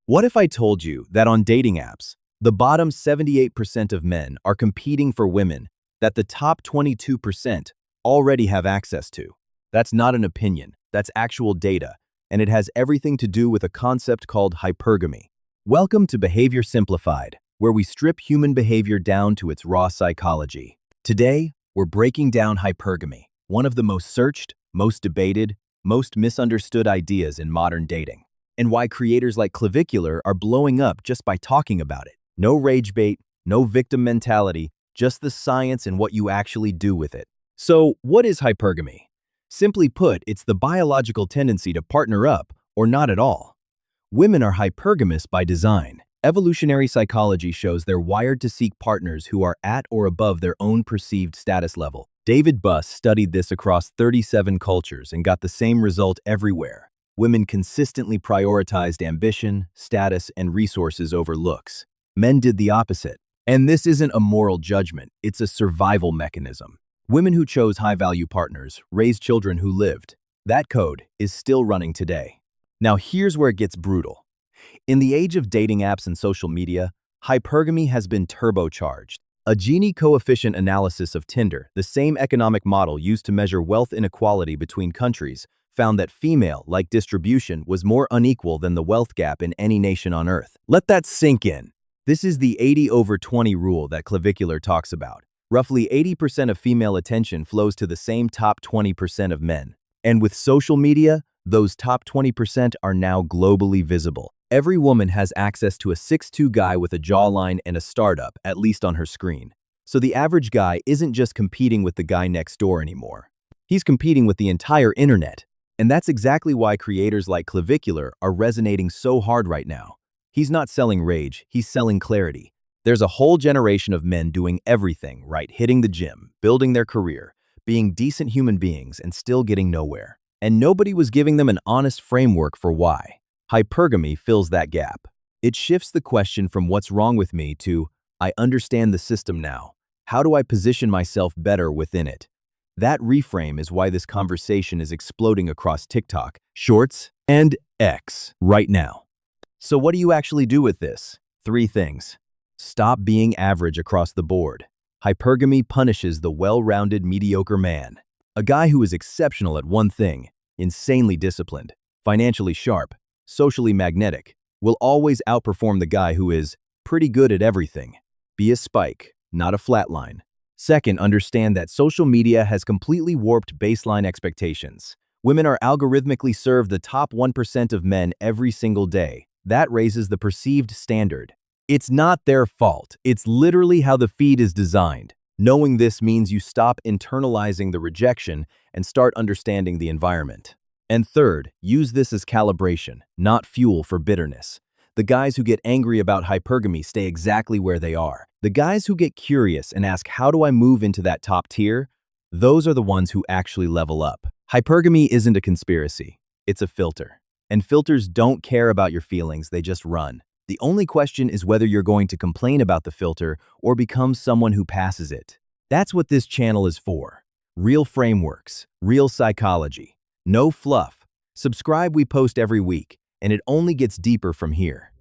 What if I told you that on dating apps, the bottom 78% of men are competing for women that the top 22% already have access to? That's not an opinion, that's actual data, and it has everything to do with a concept called hypergamy. Welcome to Behavior Simplified, where we strip human behavior down to its raw psychology. Today, we're breaking down hypergamy, one of the most searched, most debated, most misunderstood ideas in modern dating, and why creators like Clavicular are blowing up just by talking about it. No rage bait, no victim mentality, just the science and what you actually do with it. So, what is hypergamy? Simply put, it's the biological tendency to partner up or not at all. Women are hypergamous by design. Evolutionary psychology shows they're wired to seek partners who are at or above their own perceived status level. David Buss studied this across 37 cultures and got the same result everywhere. Women consistently prioritized ambition, status, and resources over looks. Men did the opposite. And this isn't a moral judgment, it's a survival mechanism. Women who chose high-value partners raised children who lived. That code is still running today. Now here's where it gets brutal. In the age of dating apps and social media, hypergamy has been turbocharged. A Gini coefficient analysis of Tinder, the same economic model used to measure wealth inequality between countries, found that female-like distribution was more unequal than the wealth gap in any nation on Earth. Let that sink in. This is the 80/20 rule that Clavicular talks about. Roughly 80% of female attention flows to the same top 20% of men. And with social media, those top 20% are now globally visible. Every woman has access to a 6'2" guy with a jawline and a startup, at least on her screen. So the average guy isn't just competing with the guy next door anymore. He's competing with the entire internet. And that's exactly why creators like Clavicular are resonating so hard right now. He's not selling rage, he's selling clarity. There's a whole generation of men doing everything right, hitting the gym, building their career, being decent human beings, and still getting nowhere. And nobody was giving them an honest framework for why. Hypergamy fills that gap. It shifts the question from what's wrong with me to, I understand the system now. How do I position myself better within it? That reframe is why this conversation is exploding across TikTok, Shorts, and X right now. So what do you actually do with this? 3 things. Stop being average across the board. Hypergamy punishes the well-rounded mediocre man. A guy who is exceptional at one thing, insanely disciplined, financially sharp, socially magnetic, will always outperform the guy who is pretty good at everything. Be a spike, not a flatline. Second, understand that social media has completely warped baseline expectations. Women are algorithmically served the top 1% of men every single day. That raises the perceived standard. It's not their fault. It's literally how the feed is designed. Knowing this means you stop internalizing the rejection and start understanding the environment. And third, use this as calibration, not fuel for bitterness. The guys who get angry about hypergamy stay exactly where they are. The guys who get curious and ask, how do I move into that top tier? Those are the ones who actually level up. Hypergamy isn't a conspiracy. It's a filter. And filters don't care about your feelings, they just run. The only question is whether you're going to complain about the filter or become someone who passes it. That's what this channel is for. Real frameworks, real psychology. No fluff. Subscribe, we post every week, and it only gets deeper from here.